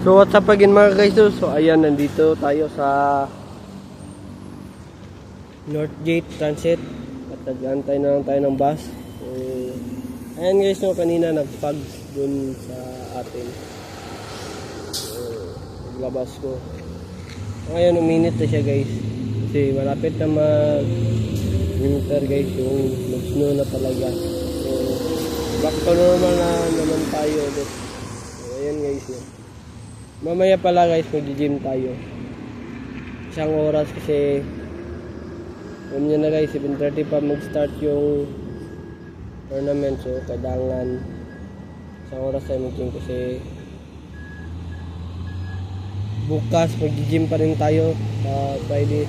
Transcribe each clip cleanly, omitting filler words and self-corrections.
So what's up again mga guys? So ayan, nandito tayo sa Northgate Transit at nag-aantay na lang tayo ng bus. So ayan guys, no, kanina nag-pugs dun sa atin. So naglabas ko. Ngayon uminit na siya guys. Kasi malapit na mag-winter guys, yung mag-snow na talaga. So back to normal na naman tayo ulit. So ayan guys, no. Mamaya pala guys, mag-gym tayo. Isang oras kasi alam nyo na guys, 7:30 pa mag-start yung tournament. So kailangan isang oras tayo mag-gym kasi bukas mag-gym pa rin tayo sa Friday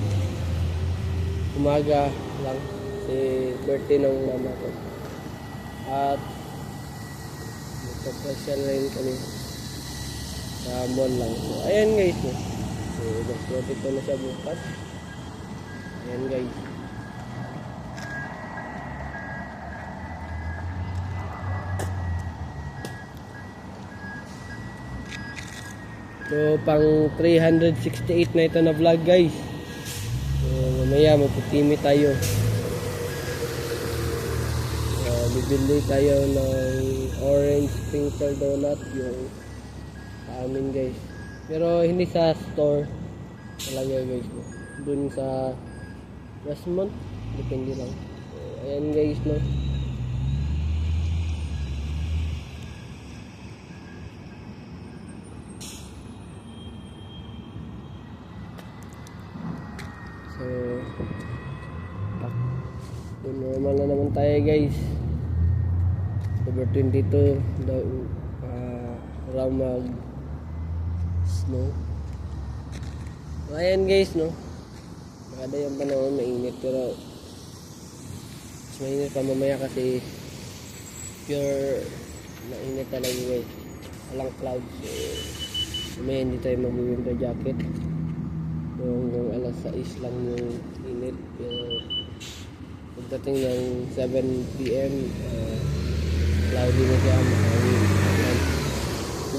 umaga lang kasi birthday ng mama ko. At magpapasyal rin kami sa mall lang. So ayan guys, no. So mag-project ko na siya bukas. Ayan guys. So pang 368 na ito na vlog guys. So mamaya magputimi tayo. Bibili tayo ng orange sprinkle donut yung amin guys, pero hindi sa store talaga guys, no? Dun sa Westmont, depende lang. So, ayan guys, no. So normal na naman tayo guys. October 22 daw raw mag snow. Ayan guys, no. Maganda yung panahon, mainit, pero mas mainit pa mamaya kasi pure mainit talaga guys. Walang clouds. So mamaya hindi tayo mag-winter jacket. Yung alas 6 lang yung init, pero pagdating ng 7 PM cloudy na siya, mahangin.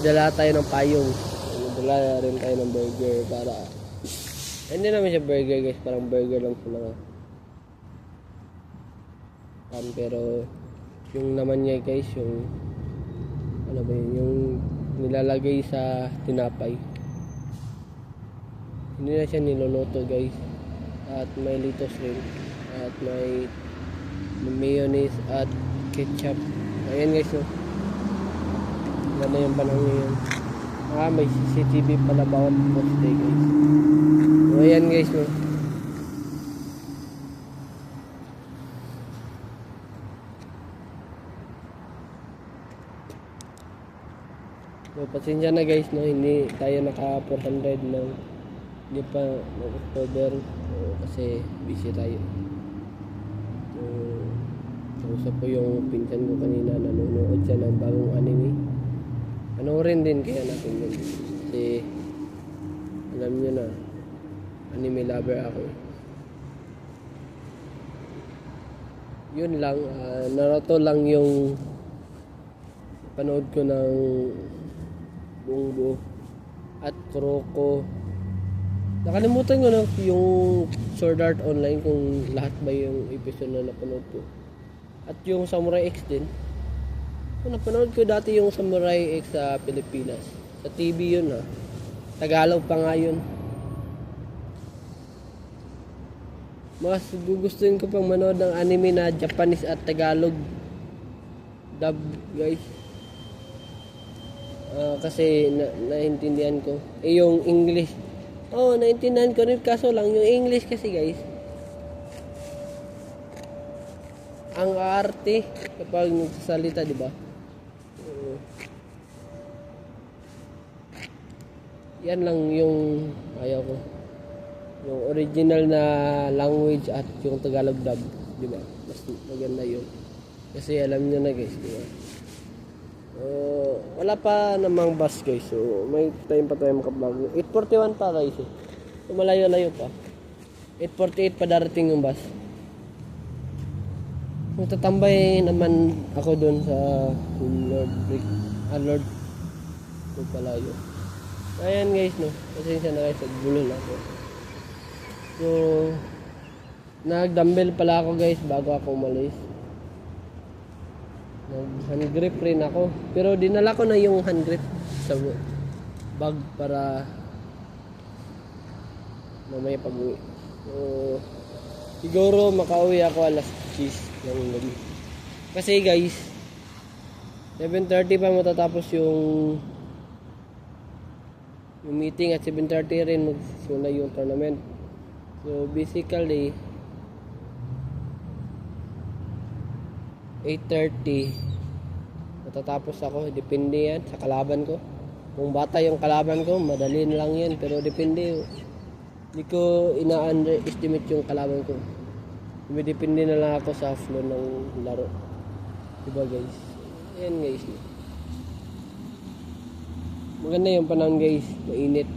Dala tayo ng payong. Dala rin tayo ng burger para hindi naman siya burger guys, parang burger lang sa mga pero yung naman niya guys, yung ano ba yun, yung nilalagay sa tinapay, hindi na siya niluluto guys. At may litos rin at may mayonnaise at ketchup. Ayan guys, no. Ganda yung panahon ngayon. May CCTV pala bawat poste guys. So ayan guys, no. So pasensya na guys, no, hindi tayo naka 400 ng hindi pa mag-October. So, kasi busy tayo. So kausap ko yung pinsan ko kanina, nanonood siya ng bagong anime. Panoorin din kaya natin yun kasi alam nyo na anime lover ako. Yun lang, Naruto lang yung panood ko ng buong buo. At Kuroko, nakalimutan ko na yung Sword Art Online kung lahat ba yung episode na napanood ko. At yung Samurai X din, napanood ko dati yung Samurai X sa Pilipinas. Sa TV yun, ha. Tagalog pa nga yun. Mas gugustuhin ko pang manood ng anime na Japanese at Tagalog dub guys. Kasi naintindihan ko. Yung English, naintindihan ko rin, kaso lang yung English kasi guys, ang arte kapag nagsasalita, di ba? Yan lang yung ayaw ko. Yung original na language at yung Tagalog dub, di ba? Mas maganda yun. Kasi alam niyo na guys, di ba? Wala pa namang bus guys. So may time pa tayo makablog. 8:41 pa guys. So malayo-layo pa. 8:48 pa darating yung bus. Magtatambay naman ako doon sa Lord Brick. Lord Palayo. Ayan guys, no. Pasensya na guys, nagbulol ako. So, nag-dumbbell pala ako guys bago ako umalis. Nag-hand grip rin ako. Pero dinala ko na yung hand grip sa bag para mamaya pag-uwi. So, siguro makauwi ako alas 10 ng gabi. Kasi guys, 7:30 pa matatapos yung meeting at 7:30 rin magsimula yung tournament. So basically 8:30 matatapos ako. Depende yan sa kalaban ko. Kung bata yung kalaban ko, madali na lang yan. Pero depende. Hindi ko ina-underestimate yung kalaban ko. Depende na lang ako sa flow ng laro. Diba guys? Ayan guys. Maganda yung panahon guys, mainit.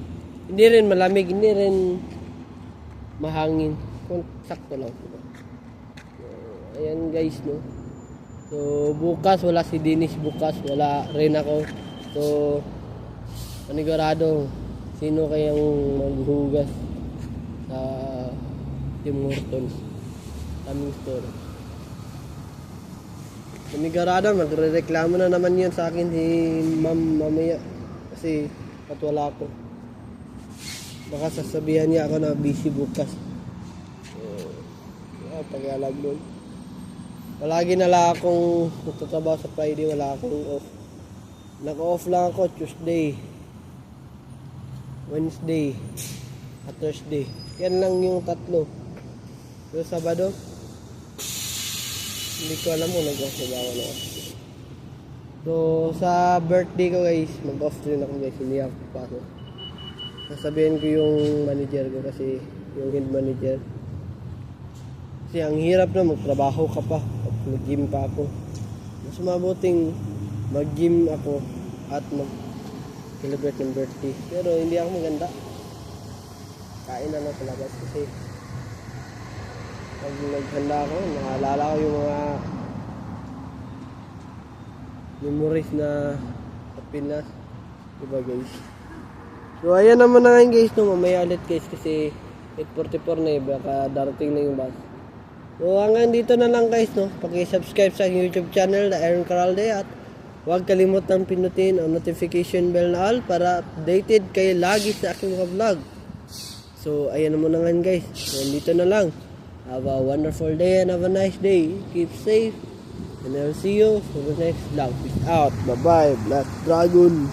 Hindi rin malamig, hindi rin mahangin. Sakto lang. Ayan guys, no. So bukas wala si Dennis, bukas wala rin ako. So panigurado sino kayang maghugas sa Tim Hortons aming store. Panigurado magrereklamo na naman yan sa akin si ma'am mamaya. Kasi patwala ako. Baka sasabihan niya ako na busy bukas. Pag-alag doon. Palagi na lang akong nagtatrabaho sa Friday, wala akong off. Naka-off lang ako Tuesday, Wednesday, at Thursday. Yan lang yung tatlo. Pero Sabado, hindi ko alam kung nag-off na ba ako na. So, sa birthday ko guys, mag-off rin ako guys, hindi ako pasok. Sasabihin ko yung manager ko kasi, yung head manager. Kasi ang hirap na magtrabaho ka pa, at mag-gym pa ako. Mas mabuting mag-gym ako at mag-celebrate ng birthday. Pero hindi ako maganda. Kain na lang sa labas kasi pag naghanda ako, naalala ko yung mga memories na sa Pinas, diba guys? So ayan naman na ngayon guys, no, mamaya ulit guys kasi 8:44 na baka darating na yung bus. So hanggang dito na lang guys, no, paki-subscribe sa YouTube channel na Aaron Caralde at huwag kalimutang pinutin ang notification bell na all para updated kayo lagi sa aking mga vlog. So ayan naman na ngayon guys, so dito na lang. Have a wonderful day and have a nice day. Keep safe. And I'll see you for the next vlog. Peace out. Bye-bye. Black Dragon.